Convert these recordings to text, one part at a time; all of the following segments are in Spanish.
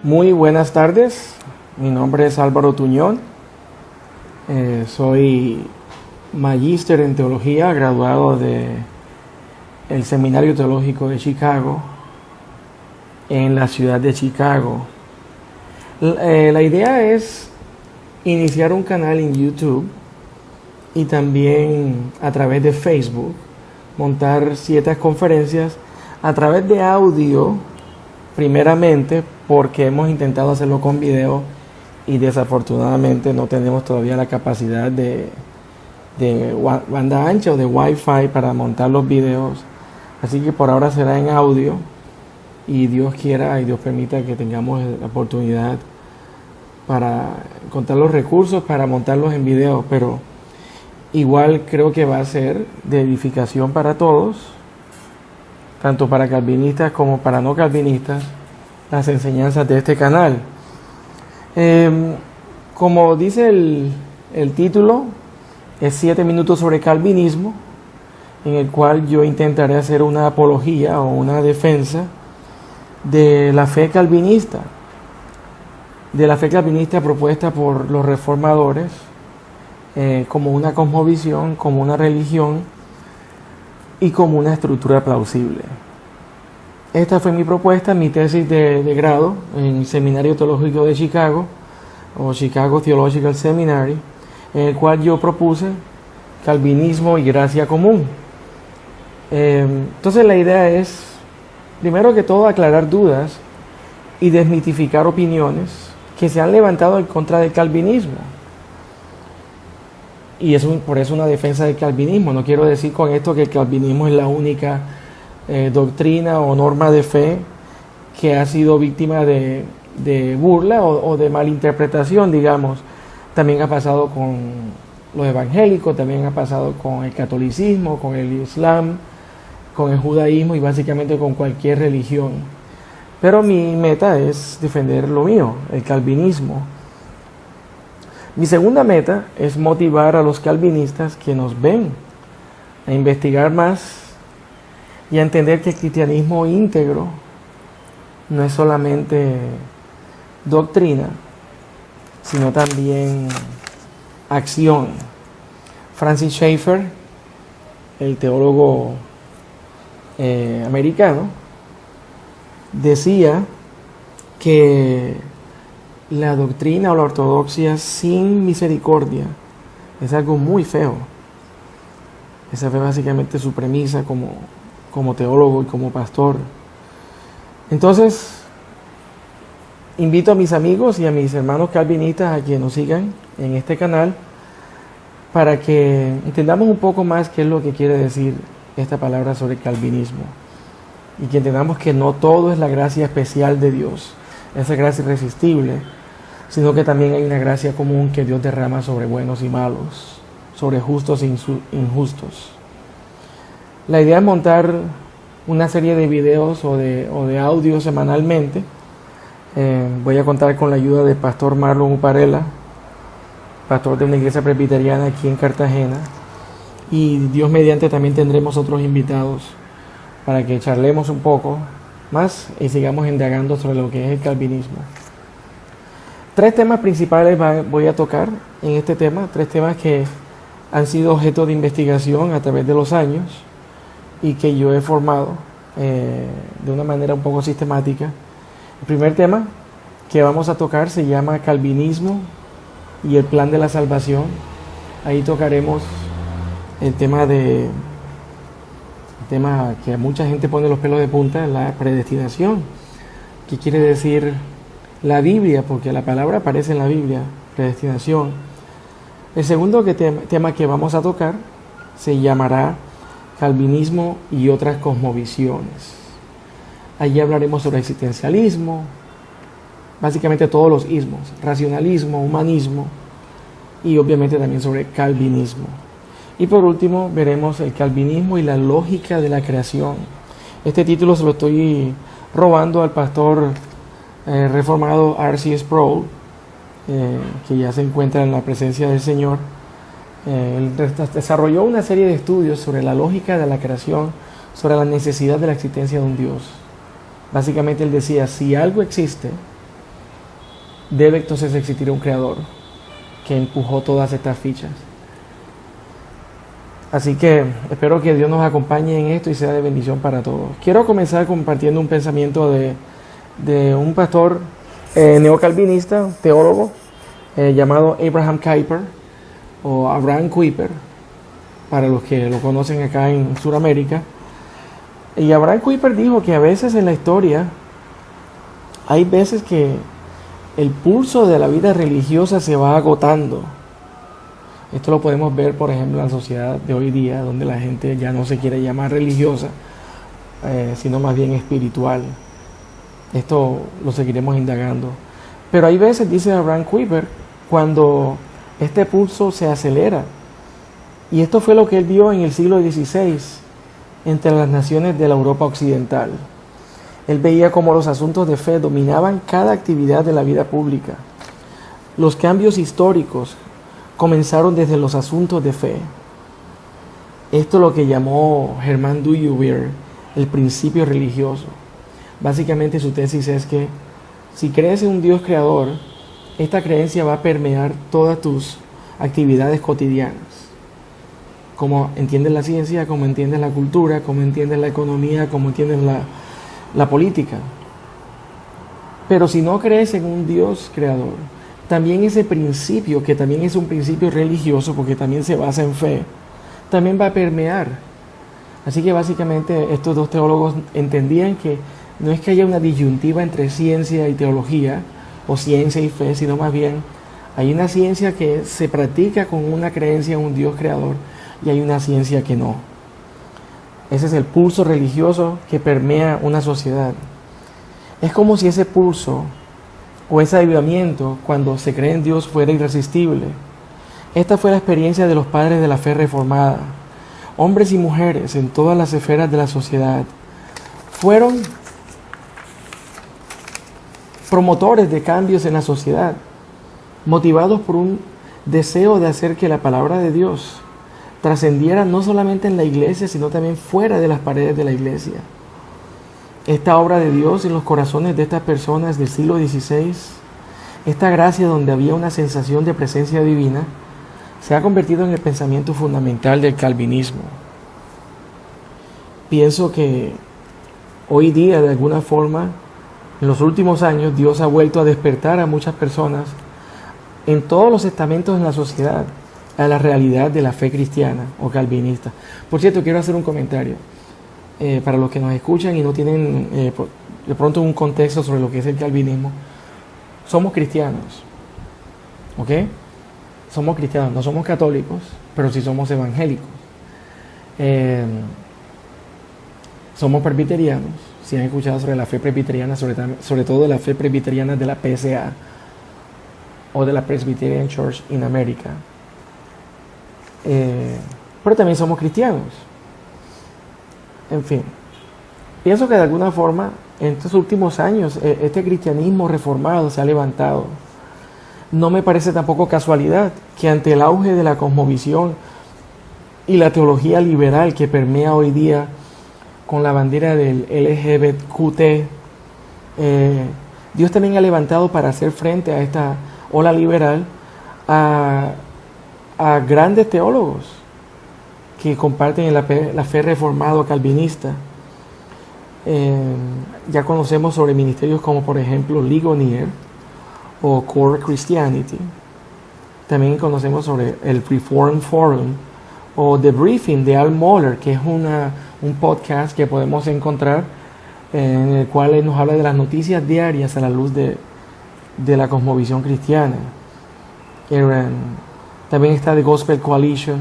Muy buenas tardes, mi nombre es Álvaro Tuñón, soy magíster en teología, graduado del Seminario Teológico de Chicago, en la ciudad de Chicago. La idea es iniciar un canal en YouTube y también a través de Facebook, montar ciertas conferencias a través de audio, primeramente, porque hemos intentado hacerlo con video y desafortunadamente no tenemos todavía la capacidad de banda ancha o de Wi-Fi para montar los videos. Así que por ahora será en audio y Dios quiera y Dios permita que tengamos la oportunidad para contar los recursos para montarlos en video, pero igual creo que va a ser de edificación para todos, tanto para calvinistas como para no calvinistas, las enseñanzas de este canal. Como dice el título, es 7 minutos sobre calvinismo, en el cual yo intentaré hacer una apología o una defensa de la fe calvinista, propuesta por los reformadores, como una cosmovisión, como una religión y como una estructura plausible. Esta fue mi propuesta, mi tesis de grado en el Seminario Teológico de Chicago, o Chicago Theological Seminary, en el cual yo propuse calvinismo y gracia común. Entonces la idea es, primero que todo, aclarar dudas y desmitificar opiniones que se han levantado en contra del calvinismo. Y por eso una defensa del calvinismo. No quiero decir con esto que el calvinismo es la única doctrina o norma de fe que ha sido víctima de burla o de malinterpretación, digamos. También ha pasado con los evangélicos, también ha pasado con el catolicismo, con el islam, con el judaísmo y básicamente con cualquier religión. Pero mi meta es defender lo mío, el calvinismo. Mi segunda meta es motivar a los calvinistas que nos ven a investigar más y a entender que el cristianismo íntegro no es solamente doctrina, sino también acción. Francis Schaeffer, el teólogo americano, decía que la doctrina o la ortodoxia sin misericordia es algo muy feo. Esa fue básicamente su premisa como teólogo y como pastor. Entonces, invito a mis amigos y a mis hermanos calvinistas a que nos sigan en este canal para que entendamos un poco más qué es lo que quiere decir esta palabra sobre el calvinismo y que entendamos que no todo es la gracia especial de Dios, esa gracia irresistible, sino que también hay una gracia común que Dios derrama sobre buenos y malos, sobre justos e injustos. La idea es montar una serie de videos o de audios semanalmente. Voy a contar con la ayuda del pastor Marlon Uparela, pastor de una iglesia presbiteriana aquí en Cartagena, y Dios mediante también tendremos otros invitados para que charlemos un poco más y sigamos indagando sobre lo que es el calvinismo. 3 temas principales voy a tocar en este tema, 3 temas que han sido objeto de investigación a través de los años y que yo he formado de una manera un poco sistemática. El primer tema que vamos a tocar se llama Calvinismo y el plan de la salvación. Ahí tocaremos el tema que a mucha gente pone los pelos de punta, la predestinación. ¿Qué quiere decir la Biblia? Porque la palabra aparece en la Biblia, predestinación. El segundo tema que vamos a tocar se llamará Calvinismo y otras cosmovisiones. Allí hablaremos sobre existencialismo, básicamente todos los ismos, racionalismo, humanismo y obviamente también sobre calvinismo. Y por último veremos el calvinismo y la lógica de la creación. Este título se lo estoy robando al pastor reformado R.C. Sproul, que ya se encuentra en la presencia del Señor. Él desarrolló una serie de estudios sobre la lógica de la creación, sobre la necesidad de la existencia de un Dios. Básicamente él decía, si algo existe, debe entonces existir un creador que empujó todas estas fichas. Así que espero que Dios nos acompañe en esto y sea de bendición para todos. Quiero comenzar compartiendo un pensamiento de un pastor neocalvinista, teólogo, llamado Abraham Kuyper, o Abraham Kuyper, para los que lo conocen acá en Sudamérica. Y Abraham Kuyper dijo que a veces en la historia hay veces que el pulso de la vida religiosa se va agotando. Esto lo podemos ver, por ejemplo, en la sociedad de hoy día, donde la gente ya no se quiere llamar religiosa, sino más bien espiritual. Esto lo seguiremos indagando. Pero hay veces, dice Abraham Kuyper, cuando este pulso se acelera. Y esto fue lo que él vio en el siglo XVI entre las naciones de la Europa occidental. Él veía cómo los asuntos de fe dominaban cada actividad de la vida pública. Los cambios históricos comenzaron desde los asuntos de fe. Esto es lo que llamó Germán Duyuwier el principio religioso. Básicamente su tesis es que si crees en un Dios creador, esta creencia va a permear todas tus actividades cotidianas. Como entiendes la ciencia, como entiendes la cultura, como entiendes la economía, como entiendes la política. Pero si no crees en un Dios creador, también ese principio, que también es un principio religioso porque también se basa en fe, también va a permear. Así que básicamente estos dos teólogos entendían que no es que haya una disyuntiva entre ciencia y teología, o ciencia y fe, sino más bien hay una ciencia que se practica con una creencia en un Dios creador y hay una ciencia que no. Ese es el pulso religioso que permea una sociedad. Es como si ese pulso o ese avivamiento cuando se cree en Dios fuera irresistible. Esta fue la experiencia de los padres de la fe reformada. Hombres y mujeres en todas las esferas de la sociedad fueron promotores de cambios en la sociedad, motivados por un deseo de hacer que la palabra de Dios trascendiera no solamente en la iglesia, sino también fuera de las paredes de la iglesia. Esta obra de Dios en los corazones de estas personas del siglo XVI, esta gracia donde había una sensación de presencia divina, se ha convertido en el pensamiento fundamental del calvinismo. Pienso que hoy día, de alguna forma, en los últimos años, Dios ha vuelto a despertar a muchas personas en todos los estamentos en la sociedad a la realidad de la fe cristiana o calvinista. Por cierto, quiero hacer un comentario para los que nos escuchan y no tienen de pronto un contexto sobre lo que es el calvinismo. Somos cristianos, ¿ok? Somos cristianos, no somos católicos, pero sí somos evangélicos. Somos presbiterianos. Si han escuchado sobre la fe presbiteriana, sobre todo la fe presbiteriana de la PSA o de la Presbyterian Church in America. Pero también somos cristianos. En fin, pienso que de alguna forma en estos últimos años este cristianismo reformado se ha levantado. No me parece tampoco casualidad que ante el auge de la cosmovisión y la teología liberal que permea hoy día con la bandera del LGBTQT, Dios también ha levantado para hacer frente a esta ola liberal a grandes teólogos que comparten la fe reformada calvinista. Ya conocemos sobre ministerios como por ejemplo Ligonier o Core Christianity. También conocemos sobre el Reform Forum o The Briefing de Al Mohler, que es un podcast que podemos encontrar en el cual él nos habla de las noticias diarias a la luz de la cosmovisión cristiana. También está The Gospel Coalition.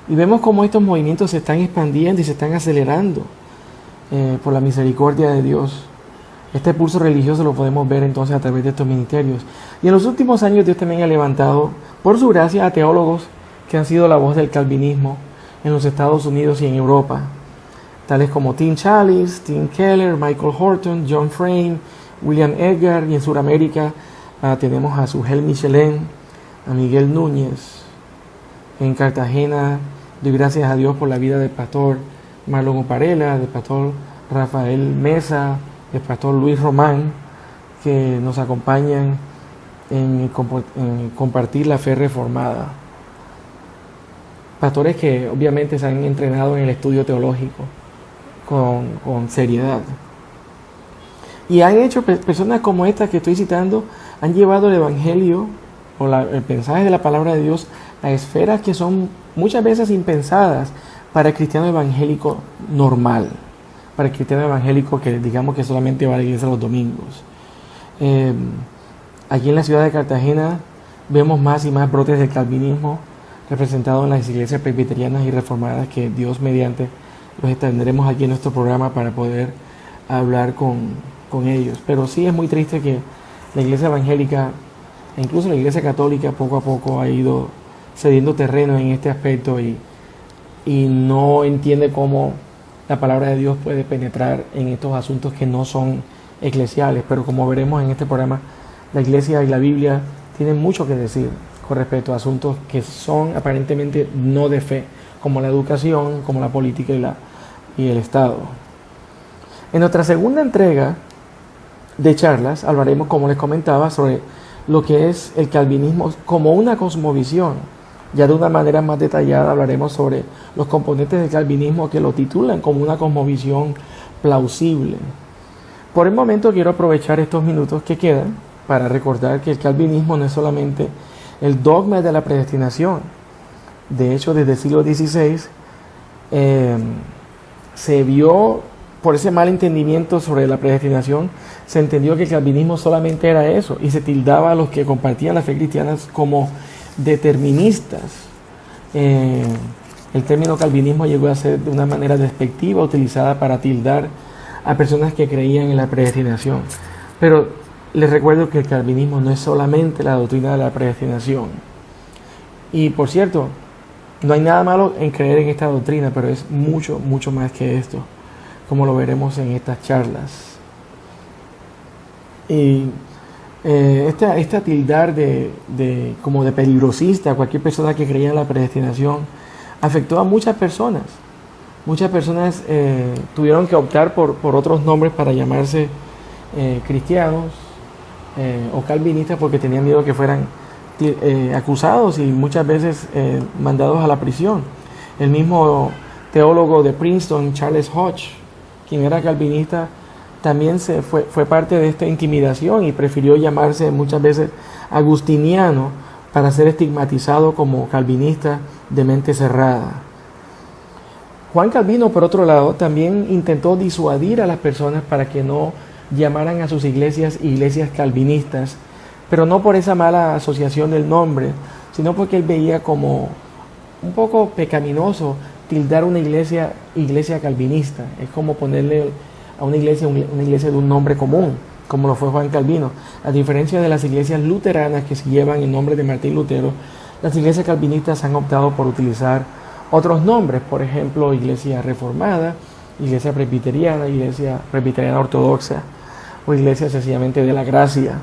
Y vemos cómo estos movimientos se están expandiendo y se están acelerando por la misericordia de Dios. Este pulso religioso lo podemos ver entonces a través de estos ministerios. Y en los últimos años Dios también ha levantado, por su gracia, a teólogos que han sido la voz del calvinismo en los Estados Unidos y en Europa, tales como Tim Challies, Tim Keller, Michael Horton, John Frame, William Edgar, y en Sudamérica tenemos a Sugel Michelén, a Miguel Núñez. En Cartagena doy gracias a Dios por la vida del pastor Marlon Oparela, del pastor Rafael Mesa, del pastor Luis Román, que nos acompañan en compartir la fe reformada. Pastores que obviamente se han entrenado en el estudio teológico con seriedad. Y han hecho, personas como estas que estoy citando, han llevado el Evangelio o el mensaje de la palabra de Dios a esferas que son muchas veces impensadas para el cristiano evangélico normal, para el cristiano evangélico que digamos que solamente va a la iglesia los domingos. Aquí en la ciudad de Cartagena vemos más y más brotes del calvinismo representados en las iglesias presbiterianas y reformadas, que Dios mediante los extenderemos aquí en nuestro programa para poder hablar con ellos. Pero sí es muy triste que la iglesia evangélica, e incluso la iglesia católica, poco a poco ha ido cediendo terreno en este aspecto y no entiende cómo la palabra de Dios puede penetrar en estos asuntos que no son eclesiales. Pero como veremos en este programa, la iglesia y la Biblia tienen mucho que decir con respecto a asuntos que son aparentemente no de fe, como la educación, como la política y el Estado. En nuestra segunda entrega de charlas hablaremos, como les comentaba, sobre lo que es el calvinismo como una cosmovisión. Ya de una manera más detallada hablaremos sobre los componentes del calvinismo que lo titulan como una cosmovisión plausible. Por el momento quiero aprovechar estos minutos que quedan para recordar que el calvinismo no es solamente el dogma de la predestinación. De hecho, desde el siglo XVI se vio, por ese mal entendimiento sobre la predestinación, se entendió que el calvinismo solamente era eso, y se tildaba a los que compartían la fe cristiana como deterministas. El término calvinismo llegó a ser de una manera despectiva utilizada para tildar a personas que creían en la predestinación. Pero les recuerdo que el calvinismo no es solamente la doctrina de la predestinación. Y por cierto, no hay nada malo en creer en esta doctrina, pero es mucho, mucho más que esto, como lo veremos en estas charlas. Y esta tildar como de peligrosista a cualquier persona que creía en la predestinación afectó a muchas personas. Muchas personas tuvieron que optar por otros nombres para llamarse cristianos o calvinistas, porque tenían miedo que fueran acusados y muchas veces mandados a la prisión. El mismo teólogo de Princeton, Charles Hodge, quien era calvinista, también fue parte de esta intimidación y prefirió llamarse muchas veces agustiniano para ser estigmatizado como calvinista de mente cerrada. Juan Calvino, por otro lado, también intentó disuadir a las personas para que no llamaran a sus iglesias calvinistas, pero no por esa mala asociación del nombre, sino porque él veía como un poco pecaminoso tildar una iglesia calvinista. Es como ponerle a una iglesia de un nombre común, como lo fue Juan Calvino. A diferencia de las iglesias luteranas que se llevan el nombre de Martín Lutero, las iglesias calvinistas han optado por utilizar otros nombres, por ejemplo, iglesia reformada, iglesia presbiteriana ortodoxa, o iglesia sencillamente de la gracia,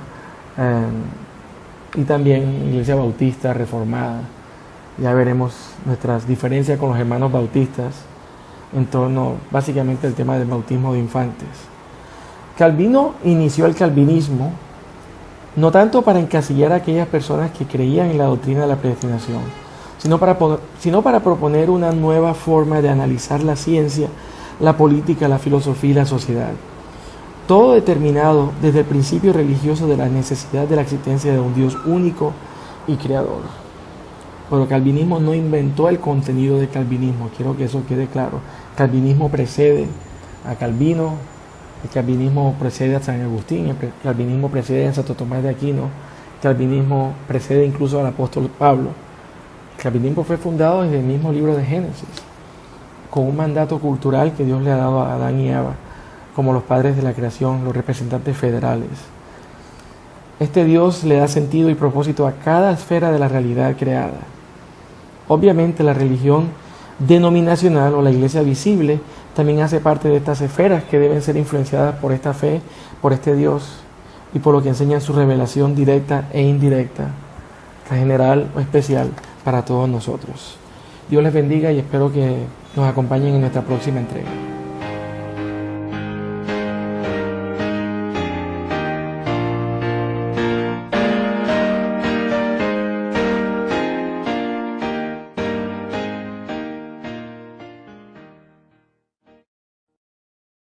y también iglesia bautista reformada. Ya veremos nuestras diferencias con los hermanos bautistas en torno básicamente al tema del bautismo de infantes. Calvino inició el calvinismo no tanto para encasillar a aquellas personas que creían en la doctrina de la predestinación, sino para proponer una nueva forma de analizar la ciencia, la política, la filosofía y la sociedad. Todo determinado desde el principio religioso de la necesidad de la existencia de un Dios único y creador. Pero el calvinismo no inventó el contenido del calvinismo, quiero que eso quede claro. El calvinismo precede a Calvino, el calvinismo precede a San Agustín, el calvinismo precede a Santo Tomás de Aquino, el calvinismo precede incluso al apóstol Pablo. El calvinismo fue fundado desde el mismo libro de Génesis, con un mandato cultural que Dios le ha dado a Adán y Eva, como los padres de la creación, los representantes federales. Este Dios le da sentido y propósito a cada esfera de la realidad creada. Obviamente la religión denominacional o la iglesia visible también hace parte de estas esferas que deben ser influenciadas por esta fe, por este Dios y por lo que enseña su revelación directa e indirecta, general o especial para todos nosotros. Dios les bendiga y espero que nos acompañen en nuestra próxima entrega.